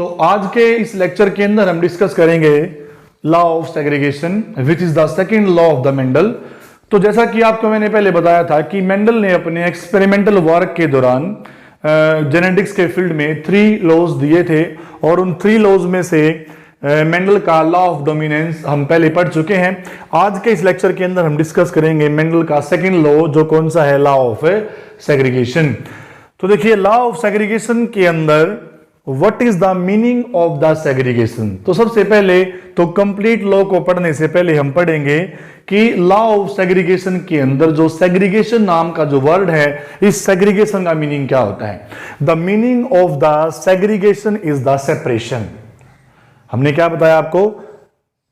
तो आज के इस लेक्चर के अंदर हम डिस्कस करेंगे law of segregation which is the second law of the Mendel. तो जैसा कि आपको मैंने पहले बताया था कि मेंडल ने अपने एक्सपेरिमेंटल वर्क के दौरान जेनेटिक्स के फील्ड में 3 लॉज दिए थे और उन 3 लॉज में से मेंडल का लॉ ऑफ डोमिनेंस हम पहले पढ़ चुके हैं। आज के इस लेक्चर के अंदर हम डिस्कस करेंगे मेंडल का सेकंड लॉ, जो कौन सा है, लॉ ऑफ सेग्रीगेशन। तो देखिए, लॉ ऑफ सेग्रीगेशन के अंदर what is the meaning of the segregation. तो सबसे पहले तो कंप्लीट लॉ को पढ़ने से पहले हम पढ़ेंगे कि लॉ ऑफ सेग्रीगेशन के अंदर जो सेग्रीगेशन नाम का जो वर्ड है, इस सेग्रीगेशन का मीनिंग क्या होता है। The meaning of the segregation is the separation. हमने क्या बताया आपको?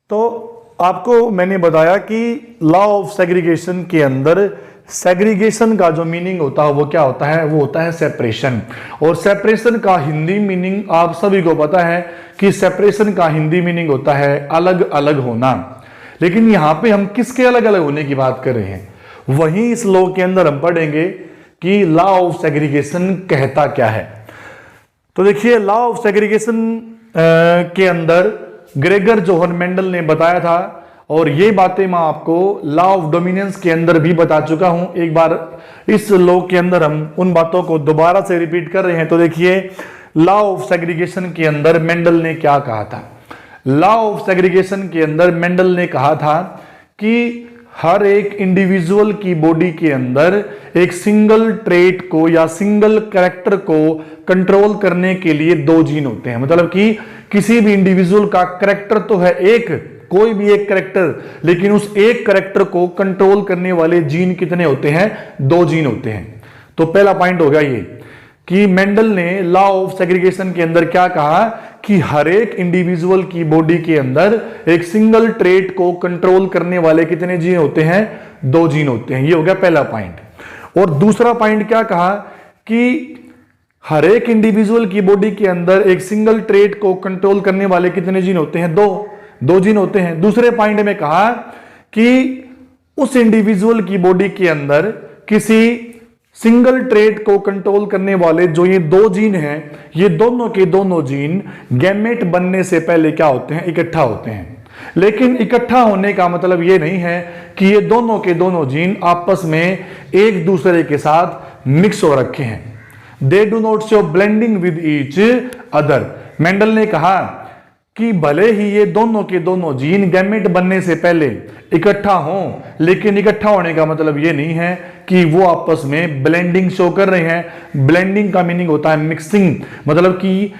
तो आपको मैंने बताया कि लॉ ऑफ सेग्रीगेशन के अंदर सेग्रीगेशन का जो मीनिंग होता है वो क्या होता है, वो होता है सेपरेशन। और सेपरेशन का हिंदी मीनिंग आप सभी को पता है कि सेपरेशन का हिंदी मीनिंग होता है अलग अलग होना। लेकिन यहां पे हम किसके अलग अलग होने की बात कर रहे हैं, वहीं इस लॉ के अंदर हम पढ़ेंगे कि लॉ ऑफ सेग्रीगेशन कहता क्या है। तो देखिए, लॉ ऑफ सेग्रीगेशन के अंदर ग्रेगर जोहन मेंडल ने बताया था, और ये बातें मैं आपको लॉ ऑफ डोमिनेंस के अंदर भी बता चुका हूं। एक बार इस लॉ के अंदर हम उन बातों को दोबारा से रिपीट कर रहे हैं। तो देखिए, लॉ ऑफ सेग्रीगेशन के अंदर मेंडल ने क्या कहा था। लॉ ऑफ सेग्रीगेशन के अंदर मेंडल ने कहा था कि हर एक इंडिविजुअल की बॉडी के अंदर एक सिंगल ट्रेट को या सिंगल कैरेक्टर को कंट्रोल करने के लिए 2 जीन होते हैं। मतलब कि किसी भी इंडिविजुअल का कैरेक्टर तो है एक, कोई भी एक कैरेक्टर, लेकिन उस एक कैरेक्टर को कंट्रोल करने वाले जीन कितने होते हैं? 2 जीन होते हैं। तो पहला पॉइंट हो गया ये कि मेंडल ने लॉ ऑफ सेग्रीगेशन के अंदर क्या कहा कि हर एक इंडिविजुअल की बॉडी के अंदर एक सिंगल ट्रेट को कंट्रोल करने वाले कितने जीन होते हैं? 2 जीन होते हैं। ये हो गया पहला पॉइंट। और दूसरा पॉइंट क्या कहा कि हर एक इंडिविजुअल की बॉडी के अंदर एक सिंगल ट्रेट को कंट्रोल करने वाले कितने जीन होते हैं? 2 जीन होते हैं। दूसरे पॉइंट में कहा कि उस इंडिविजुअल की बॉडी के अंदर किसी सिंगल ट्रेट को कंट्रोल करने वाले जो ये 2 जीन हैं, ये दोनों के दोनों जीन गैमेट बनने से पहले क्या होते हैं? इकट्ठा होते हैं। लेकिन इकट्ठा होने का मतलब ये नहीं है कि ये दोनों के दोनों जीन आपस में एक दूसरे के साथ मिक्स हो रखे हैं। They do not show blending with each other. Mendel ने कहा कि भले ही ये दोनों के दोनों जीन गैमेट बनने से पहले इकट्ठा हों, लेकिन इकट्ठा होने का मतलब ये नहीं है कि वो आपस में ब्लेंडिंग शो कर रहे हैं। ब्लेंडिंग का मीनिंग होता है मिक्सिंग। मतलब कि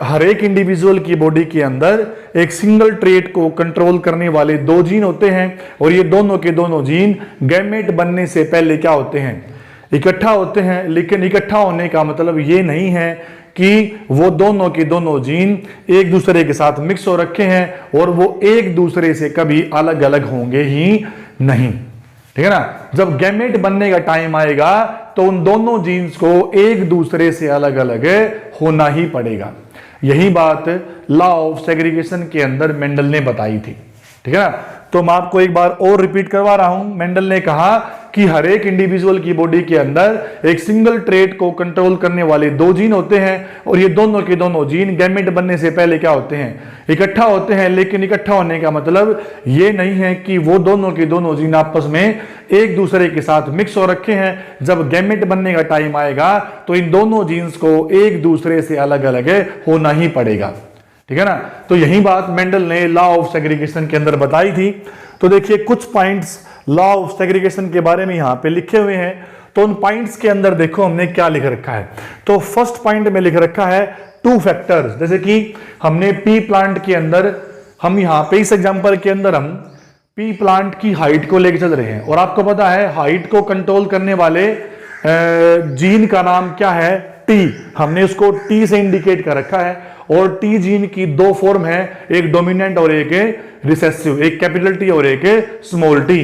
हर एक इंडिविजुअल की बॉडी के अंदर एक सिंगल ट्रेट को कंट्रोल करने वाले 2 जीन होते हैं, और ये दोनों के दोनों जीन गैमेट बनने से पहले क्या होते हैं? इकट्ठा होते हैं। लेकिन इकट्ठा होने का मतलब ये नहीं है कि वो दोनों के दोनों जीन एक दूसरे के साथ मिक्स हो रखे हैं और वो एक दूसरे से कभी अलग अलग होंगे ही नहीं। ठीक है ना? जब गैमेट बनने का टाइम आएगा तो उन दोनों जीन्स को एक दूसरे से अलग अलग होना ही पड़ेगा। यही बात लॉ ऑफ सेग्रीगेशन के अंदर मेंडल ने बताई थी। ठीक है ना? तो मैं आपको एक बार और रिपीट करवा रहा हूं। मेंडल ने कहा कि हर एक इंडिविजुअल की बॉडी के अंदर एक सिंगल ट्रेट को कंट्रोल करने वाले 2 जीन होते हैं, और ये दोनों के दोनों जीन गैमेट बनने से पहले क्या होते हैं? इकट्ठा होते हैं। लेकिन इकट्ठा होने का मतलब ये नहीं है कि वो दोनों के दोनों जीन आपस में एक दूसरे के साथ मिक्स हो रखे हैं। जब गैमेट बनने का टाइम आएगा तो इन दोनों जीन्स को एक दूसरे से अलग अलग होना ही पड़ेगा। ठीक है ना? तो यही बात मेंडल ने लॉ ऑफ सेग्रीगेशन के अंदर बताई थी। तो देखिए, कुछ पॉइंट्स लॉ ऑफ सेग्रीगेशन के बारे में यहां पे लिखे हुए हैं। तो उन पॉइंट्स के अंदर देखो हमने क्या लिख रखा है। तो फर्स्ट पॉइंट में लिख रखा है 2 फैक्टर्स। जैसे कि हमने पी प्लांट के अंदर, हम यहां पे इस एग्जांपल के अंदर हम पी प्लांट की हाइट को लेकर चल रहे हैं, और आपको पता है हाइट को कंट्रोल करने वाले जीन का नाम क्या है? टी। हमने उसको टी से इंडिकेट कर रखा है। और टी जीन की 2 फॉर्म है, एक डोमिनेंट और एक रिसेसिव, एक कैपिटल टी और एक स्मॉल टी।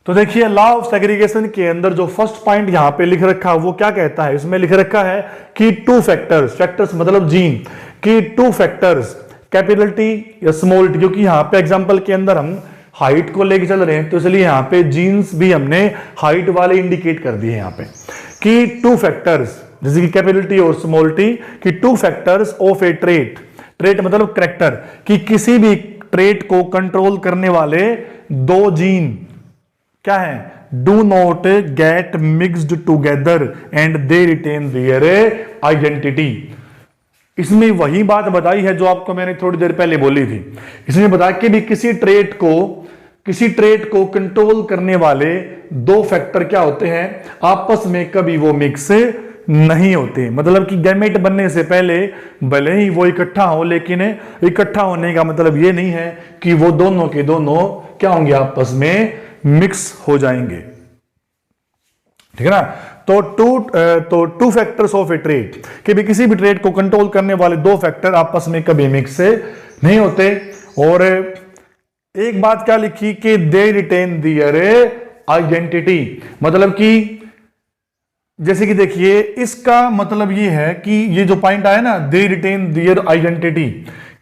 तो देखिए, लॉ ऑफ सेग्रीगेशन के अंदर जो फर्स्ट पॉइंट यहां पे लिख रखा है वो क्या कहता है? इसमें लिख रखा है कि 2 फैक्टर्स, फैक्टर्स मतलब जीन की 2 फैक्टर्स, कैपिटल टी या स्मॉल टी, क्योंकि यहां पे एग्जांपल के अंदर हम हाइट को लेके चल रहे हैं, तो इसलिए यहां पे जीन्स भी हमने हाइट वाले इंडिकेट कर दिए यहां पे कि 2 फैक्टर्स जैसे कि कैपिटल टी और स्मॉल टी कि two factors of A trait, trait मतलब करेक्टर, कि किसी भी ट्रेट को कंट्रोल करने वाले दो जीन क्या है, do not get mixed together and they retain their identity. इसमें वही बात बताई है जो आपको मैंने थोड़ी देर पहले बोली थी। इसमें बताया कि भी किसी ट्रेट को कंट्रोल करने वाले दो फैक्टर क्या होते हैं, आपस में कभी वो मिक्स नहीं होते। मतलब कि गैमेट बनने से पहले भले ही वो इकट्ठा हो, लेकिन इकट्ठा होने का मतलब ये नहीं है कि वो दोनों के दोनों क्या होंगे, आपस में मिक्स हो जाएंगे। ठीक है ना। तो two factors of A trait, कि भी किसी भी ट्रेट को कंट्रोल करने वाले दो फैक्टर आपस में कभी मिक्स नहीं होते। और एक बात क्या लिखी कि दे रिटेन देयर आइडेंटिटी, मतलब कि जैसे कि देखिए इसका मतलब ये है कि ये जो पॉइंट आया ना, दे रिटेन देयर आइडेंटिटी,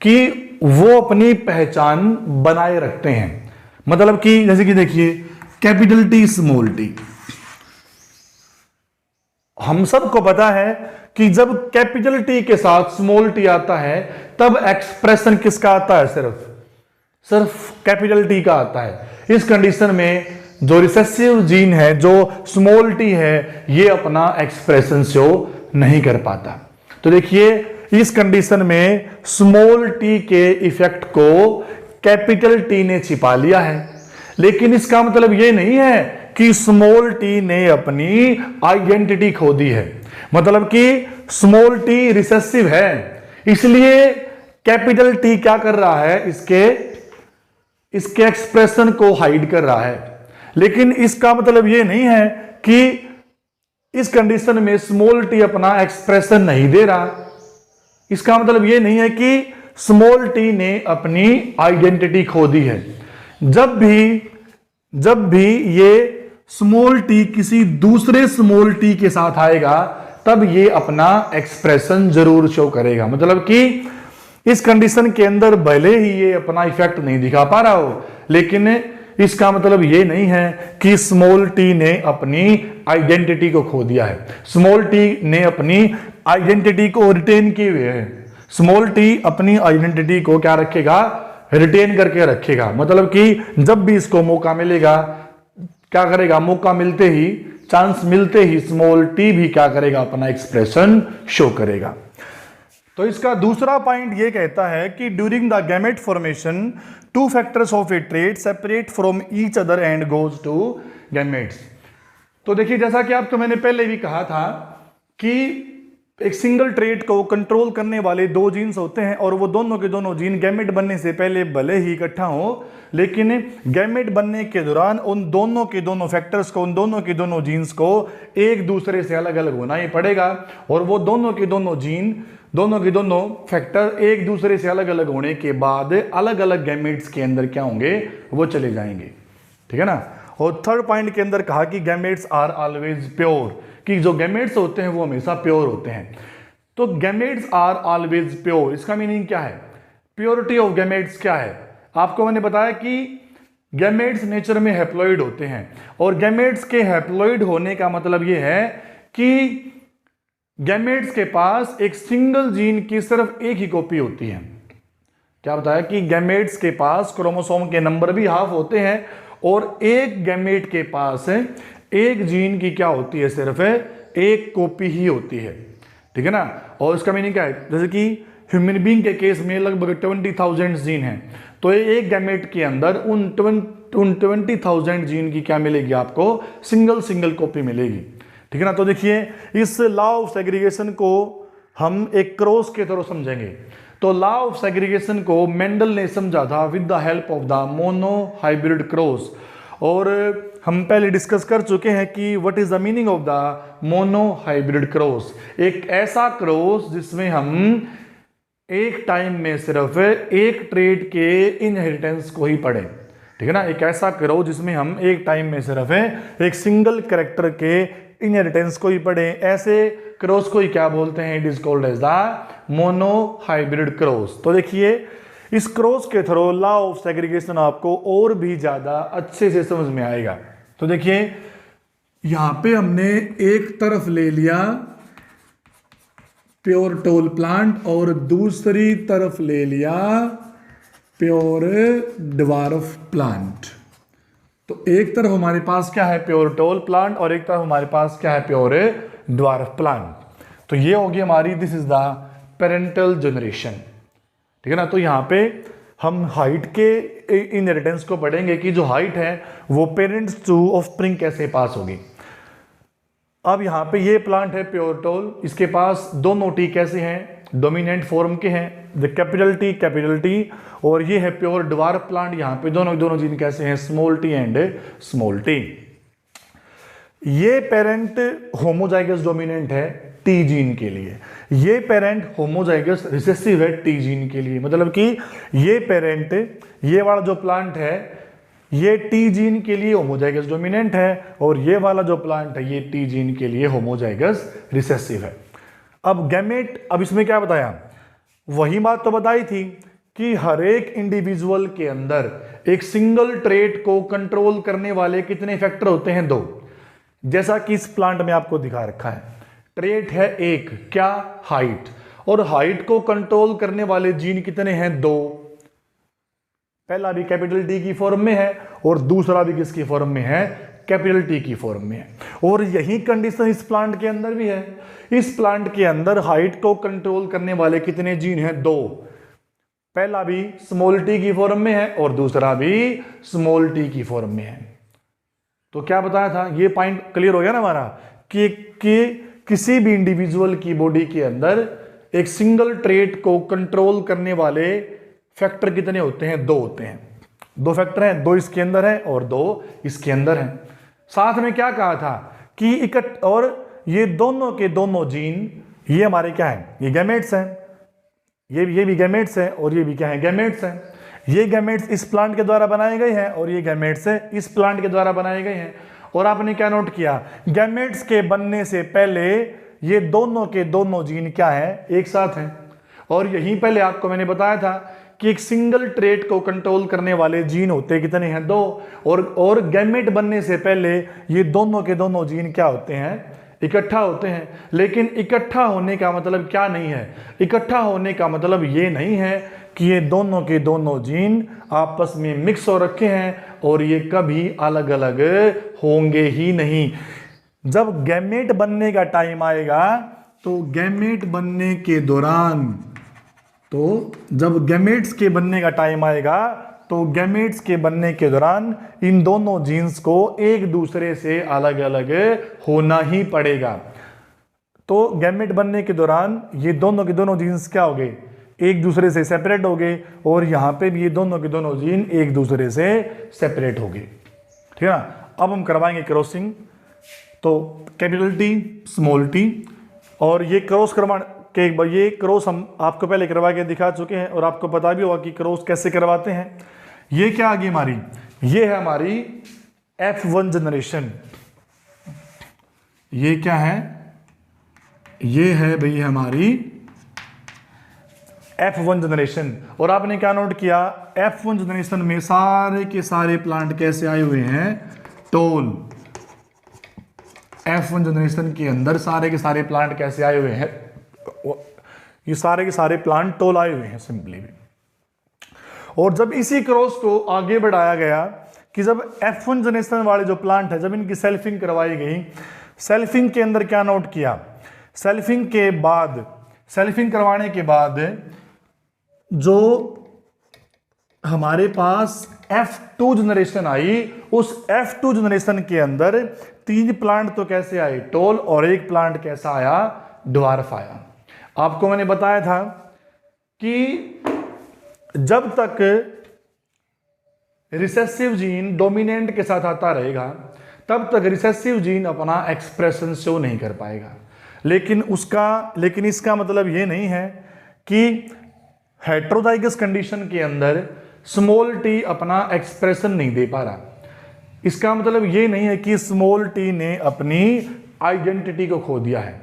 कि वो अपनी पहचान बनाए रखते हैं। मतलब कि जैसे कि देखिए कैपिटल टी स्मॉल टी, हम सबको पता है कि जब कैपिटल टी के साथ स्मॉल टी आता है तब एक्सप्रेशन किसका आता है, सिर्फ कैपिटल टी का आता है। इस कंडीशन में जो रिसेसिव जीन है, जो स्मॉल टी है, ये अपना एक्सप्रेशन शो नहीं कर पाता। तो देखिए इस कंडीशन में स्मॉल टी के इफेक्ट को कैपिटल टी ने छिपा लिया है, लेकिन इसका मतलब ये नहीं है कि स्मॉल टी ने अपनी आइडेंटिटी खो दी है। मतलब कि स्मॉल टी रिसेसिव है, इसलिए कैपिटल टी क्या कर रहा है, इसके एक्सप्रेशन को हाइड कर रहा है। लेकिन इसका मतलब यह नहीं है कि इस कंडीशन में स्मॉल टी अपना एक्सप्रेशन नहीं दे रहा। इसका मतलब यह नहीं है कि स्मॉल टी ने अपनी आइडेंटिटी खो दी है। जब भी ये स्मॉल टी किसी दूसरे स्मॉल टी के साथ आएगा तब ये अपना एक्सप्रेशन जरूर शो करेगा। मतलब कि इस कंडीशन के अंदर भले ही ये अपना इफेक्ट नहीं दिखा पा रहा हो, लेकिन इसका मतलब ये नहीं है कि स्मॉल टी ने अपनी आइडेंटिटी को खो दिया है। स्मॉल टी ने अपनी आइडेंटिटी को रिटेन किए हुए है। स्मॉल टी अपनी आइडेंटिटी को क्या रखेगा, रिटेन करके रखेगा। मतलब कि जब भी इसको मौका मिलेगा क्या करेगा, मौका मिलते ही, चांस मिलते ही स्मॉल टी भी क्या करेगा, अपना एक्सप्रेशन शो करेगा। तो इसका दूसरा पॉइंट ये कहता है कि during the gamete formation two factors of A trait separate from each other and goes two gametes. तो देखिए जैसा कि आपको मैंने पहले भी कहा था कि एक सिंगल ट्रेट को कंट्रोल करने वाले दो जीन्स होते हैं और वो दोनों के दोनों जीन गैमेट बनने से पहले भले ही इकट्ठा हो, लेकिन गैमेट बनने के दौरान उन दोनों के दोनों फैक्टर्स को, उन दोनों के दोनों जीन्स को एक दूसरे से अलग अलग होना ही पड़ेगा। और वो दोनों के दोनों जीन, दोनों के दोनों फैक्टर एक दूसरे से अलग अलग होने के बाद अलग अलग गैमेट्स के अंदर क्या होंगे, वो चले जाएंगे। ठीक है ना। और थर्ड पॉइंट के अंदर कहा कि गैमेट्स आर ऑलवेज प्योर, कि जो गैमेट्स होते हैं वो हमेशा प्योर होते हैं। तो गैमेट्स आर ऑलवेज प्योर, इसका मीनिंग क्या है, प्योरिटी ऑफ गैमेट्स क्या है। आपको मैंने बताया कि गैमेट्स नेचर में हैप्लॉइड होते हैं और गैमेट्स के हैप्लॉइड होने का मतलब ये है कि गैमेट्स के पास एक सिंगल जीन की सिर्फ एक ही कॉपी होती है। क्या बताया कि गैमेट्स के पास क्रोमोसोम के नंबर भी हाफ होते हैं और एक गैमेट के पास एक जीन की क्या होती है, सिर्फ एक कॉपी ही होती है। ठीक है ना। और इसका मीनिंग क्या है, जैसे कि ह्यूमन बीइंग के केस में लगभग 20,000 जीन हैं, तो एक गैमेट के अंदर उन 20,000 जीन की क्या मिलेगी, आपको सिंगल कॉपी मिलेगी। ठीक है ना। तो देखिए इस लॉ ऑफ सेग्रीगेशन को हम एक क्रॉस के तरह समझेंगे। तो लॉ ऑफ सेग्रीगेशन को मेंडल ने समझा था with the help of the mono hybrid cross. और हम पहले डिस्कस कर चुके हैं कि what is the meaning of the mono hybrid cross. एक ऐसा क्रॉस जिसमें हम एक टाइम में सिर्फ एक ट्रेट के इनहेरिटेंस को ही पढ़ें। ठीक है ना। एक ऐसा क्रॉस जिसमें हम एक टाइम में सिर्फ एक सिंगल कैरेक्टर के इनहेरिटेंस को ही पढ़ें, ऐसे क्रॉस को ही क्या बोलते हैं, it is called as the mono hybrid cross. तो देखिए इस क्रॉस के थ्रू लॉ ऑफ सेग्रीगेशन आपको और भी ज्यादा अच्छे से समझ में आएगा। तो देखिए यहां पे हमने एक तरफ ले लिया प्योर टोल प्लांट और दूसरी तरफ ले लिया प्योर ड्वार्फ प्लांट। तो एक तरफ हमारे पास क्या है, प्योर टोल प्लांट, और एक तरफ हमारे पास क्या है, प्योर ड्वार्फ प्लांट। तो ये होगी हमारी, this is the parental generation. ठीक है ना। तो यहाँ पे हम हाइट के इनहेरिटेंस को पढ़ेंगे कि जो हाइट है वो पेरेंट्स टू ऑफस्प्रिंग कैसे पास होगी। अब यहाँ पे ये प्लांट है प्योर टोल, इसके पास दोनों टी कैसे हैं, डोमिनेंट फॉर्म के हैं, द कैपिटल टी, और ये है प्योर ड्वार्फ प्लांट, यहाँ पे दोनों जीन कैसे हैं, small T and small T. ये पेरेंट होमोजाइगस डोमिनेंट है टी जीन के लिए, ये पेरेंट होमोजाइगस रिसेसिव है टी जीन के लिए। मतलब कि ये पेरेंट, ये वाला जो प्लांट है ये टी जीन के लिए होमोजाइगस डोमिनेंट है, और ये वाला जो प्लांट है ये टी जीन के लिए होमोजाइगस रिसेसिव है। अब गैमेट, अब इसमें क्या बताया, वही बात तो बताई थी कि हर एक इंडिविजुअल के अंदर एक सिंगल ट्रेट को कंट्रोल करने वाले कितने फैक्टर होते हैं, 2। जैसा कि इस प्लांट में आपको दिखा रखा है, ट्रेट है एक, क्या, हाइट, और हाइट को कंट्रोल करने वाले जीन कितने हैं, 2। पहला भी कैपिटल टी की फॉर्म में है और दूसरा भी किसकी फॉर्म में है, कैपिटल टी की फॉर्म में है। और यही कंडीशन इस प्लांट के अंदर भी है। इस प्लांट के अंदर हाइट को कंट्रोल करने वाले कितने जीन हैं, 2। पहला भी स्मॉल टी की फॉर्म में है और दूसरा भी स्मॉल टी की फॉर्म में है। तो क्या बताया था, ये पॉइंट क्लियर हो गया ना हमारा कि किसी भी इंडिविजुअल की बॉडी के अंदर एक सिंगल ट्रेट को कंट्रोल करने वाले फैक्टर कितने होते हैं, 2 होते हैं। 2 फैक्टर हैं, 2 इसके अंदर है और 2 इसके अंदर हैं। साथ में क्या कहा था कि और ये दोनों के दोनों जीन, ये हमारे क्या है, ये गैमेट्स हैं, ये भी गैमेट्स हैं और ये भी क्या है, गैमेट्स हैं। ये गैमेट्स इस प्लांट के द्वारा बनाए गए हैं और ये गैमेट्स इस प्लांट के द्वारा बनाए गए हैं। और आपने क्या नोट किया, गैमेट्स के बनने से पहले ये दोनों के दोनों जीन क्या है, एक साथ हैं। और यहीं पहले आपको मैंने बताया था कि एक सिंगल ट्रेट को कंट्रोल करने वाले जीन होते कितने हैं, 2। और गैमेट बनने से पहले ये दोनों के दोनों जीन क्या होते हैं, इकट्ठा होते हैं। लेकिन इकट्ठा होने का मतलब क्या नहीं है, इकट्ठा होने का मतलब ये नहीं है कि ये दोनों के दोनों जीन आपस में मिक्स हो रखे हैं और ये कभी अलग अलग होंगे ही नहीं। जब गैमेट बनने का टाइम आएगा तो गैमेट बनने के दौरान, तो जब गैमेट्स के बनने का टाइम आएगा तो गैमेट्स के बनने के दौरान इन दोनों जीन्स को एक दूसरे से अलग अलग होना ही पड़ेगा। तो गैमेट बनने के दौरान ये दोनों के दोनों जीन्स क्या हो गए, एक दूसरे से सेपरेट हो गए, और यहाँ पे भी ये दोनों के दोनों जीन एक दूसरे से सेपरेट हो गए। ठीक है ना। अब हम करवाएंगे क्रॉसिंग। तो कैपिटल टी, स्मॉल टी, और ये क्रॉस करवाने के, ये क्रॉस हम आपको पहले करवा के दिखा चुके हैं और आपको पता भी होगा कि क्रॉस कैसे करवाते हैं। ये क्या आ गई हमारी, ये है हमारी F1 जनरेशन। ये क्या है, ये है भाई हमारी F1 जनरेशन। और आपने क्या नोट किया, F1 जनरेशन में सारे के सारे प्लांट कैसे आए हुए हैं, टोल। F1 जनरेशन के अंदर सारे के सारे प्लांट कैसे आए हुए हैं, ये सारे के सारे प्लांट टोल आए हुए हैं सिंपली भी। और जब इसी क्रॉस को आगे बढ़ाया गया कि जब F1 जनरेशन वाले जो प्लांट है, जब इनकी सेल्फिंग करवाई गई, सेल्फिंग के अंदर क्या नोट किया, सेल्फिंग के बाद, सेल्फिंग करवाने के बाद जो हमारे पास F2 जनरेशन आई, उस F2 जनरेशन के अंदर 3 प्लांट तो कैसे आए, टोल, और एक प्लांट कैसा आया, ड्वार्फ आया। आपको मैंने बताया था कि जब तक रिसेसिव जीन डोमिनेंट के साथ आता रहेगा तब तक रिसेसिव जीन अपना एक्सप्रेशन शो नहीं कर पाएगा। लेकिन इसका मतलब ये नहीं है कि हेट्रोजाइगस कंडीशन के अंदर स्मॉल टी अपना एक्सप्रेशन नहीं दे पा रहा। इसका मतलब ये नहीं है कि स्मॉल टी ने अपनी आइडेंटिटी को खो दिया है,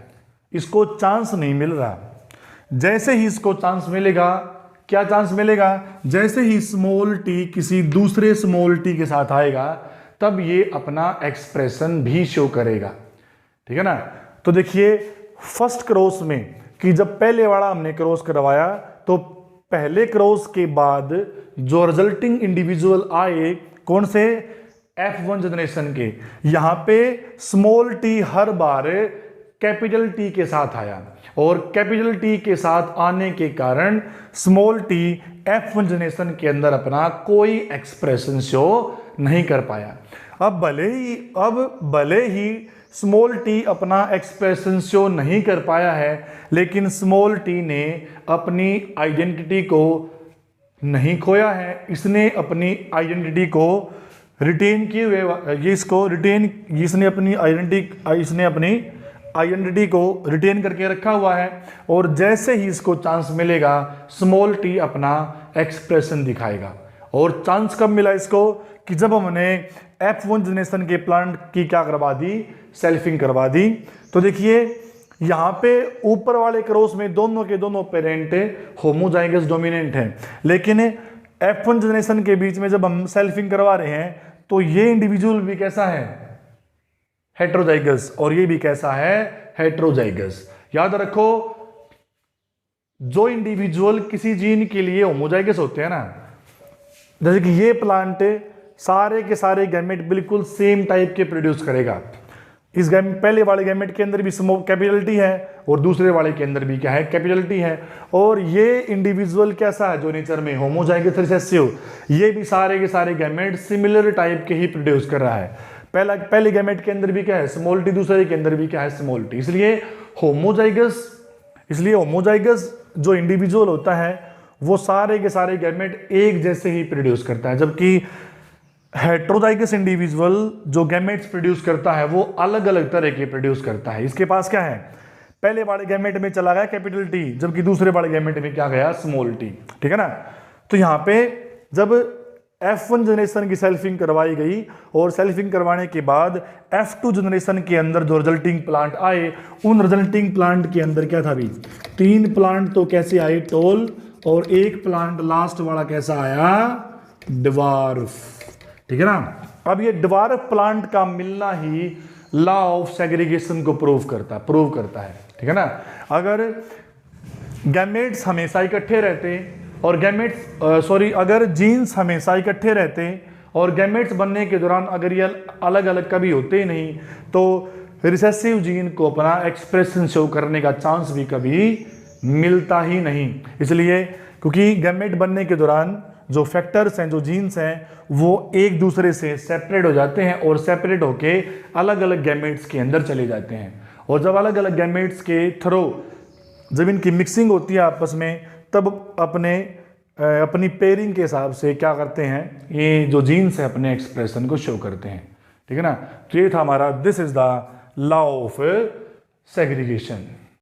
इसको चांस नहीं मिल रहा। जैसे ही इसको चांस मिलेगा, क्या चांस मिलेगा, जैसे ही स्मॉल टी किसी दूसरे स्मॉल टी के साथ आएगा तब ये अपना एक्सप्रेशन भी शो करेगा। ठीक है ना। तो देखिए फर्स्ट क्रॉस में कि जब पहले वाला हमने क्रॉस करवाया तो पहले क्रॉस के बाद जो रिजल्टिंग इंडिविजुअल आए कौन से, F1 जनरेशन के, यहां पे स्मॉल टी हर बार कैपिटल टी के साथ आया और कैपिटल टी के साथ आने के कारण स्मॉल टी F1 जनरेशन के अंदर अपना कोई एक्सप्रेशन शो नहीं कर पाया। अब भले ही स्मॉल टी अपना एक्सप्रेशन शो नहीं कर पाया है, लेकिन स्मॉल टी ने अपनी आइडेंटिटी को नहीं खोया है, इसने अपनी आइडेंटिटी को रिटेन किए हुए, इसने अपनी आइडेंटिटी को रिटेन करके रखा हुआ है और जैसे ही इसको चांस मिलेगा स्मॉल टी अपना एक्सप्रेशन दिखाएगा। और चांस कब मिला इसको, कि जब हमने F1 जनरेशन के प्लांट की क्या करवा दी, सेल्फिंग करवा दी। तो देखिए यहां पे ऊपर वाले क्रॉस में दोनों के दोनों पेरेंट होमोजाइगस डोमिनेंट हैं, लेकिन F1 जनरेशन के बीच में जब हम सेल्फिंग करवा रहे हैं तो ये इंडिविजुअल भी कैसा है, हेट्रोजाइगस, और ये भी कैसा है, हेट्रोजाइगस। याद रखो जो इंडिविजुअल किसी जीन के लिए होमोजाइगस होते हैं ना, जैसे कि ये प्लांट सारे के सारे गैमेट बिल्कुल सेम टाइप के प्रोड्यूस करेगा। इस पहले वाले गैमेट के अंदर भी कैपिटल टी है और दूसरे वाले के अंदर भी क्या है, कैपिटल टी है। और ये इंडिविजुअल कैसा है, जो नेचर में होमोजाइगस रिसेसिव, ये भी सारे के सारे गैमेट सिमिलर टाइप के ही प्रोड्यूस कर रहा है। पहले गैमेट के अंदर भी क्या है, स्मॉल टी, दूसरे के अंदर भी क्या है, स्मॉल टी। इसलिए होमोजाइगस जो इंडिविजुअल होता है वो सारे के सारे गैमेट एक जैसे ही प्रोड्यूस करता है, जबकि हेट्रोजाइगस इंडिविजुअल जो गैमेट्स प्रोड्यूस करता है वो अलग अलग तरह के प्रोड्यूस करता है। इसके पास क्या है, पहले वाले गैमेट में चला गया कैपिटल टी, जबकि दूसरे वाले गैमेट में क्या गया, स्मॉल टी। ठीक है ना। तो यहाँ पे जब F1 जनरेशन की सेल्फिंग करवाई गई और सेल्फिंग करवाने के बाद F2 जनरेशन के अंदर जो रिजल्टिंग प्लांट आए, उन रिजल्टिंग प्लांट के अंदर क्या था भी, 3 प्लांट तो कैसे आए, टॉल, और एक प्लांट लास्ट वाला कैसा आया, ड्वार्फ। ठीक है ना। अब ये ड्वार्फ प्लांट का मिलना ही लॉ ऑफ सेग्रीगेशन को प्रूव करता है। ठीक है ना। अगर गैमेट्स हमेशा इकट्ठे रहते और अगर जीन्स हमेशा इकट्ठे रहते और गैमेट्स बनने के दौरान अगर ये अलग अलग कभी होते ही नहीं, तो रिसेसिव जीन को अपना एक्सप्रेशन शो करने का चांस भी कभी मिलता ही नहीं। इसलिए क्योंकि गैमेट बनने के दौरान जो फैक्टर्स हैं, जो जीन्स हैं, वो एक दूसरे से सेपरेट हो जाते हैं और सेपरेट होके अलग अलग गैमेट्स के अंदर चले जाते हैं। और जब अलग अलग गैमेट्स के थ्रू जब इनकी मिक्सिंग होती है आपस में, तब अपनी पेयरिंग के हिसाब से क्या करते हैं, ये जो जीन्स है अपने एक्सप्रेशन को शो करते हैं। ठीक है ना। तो ये था हमारा this is the law of segregation.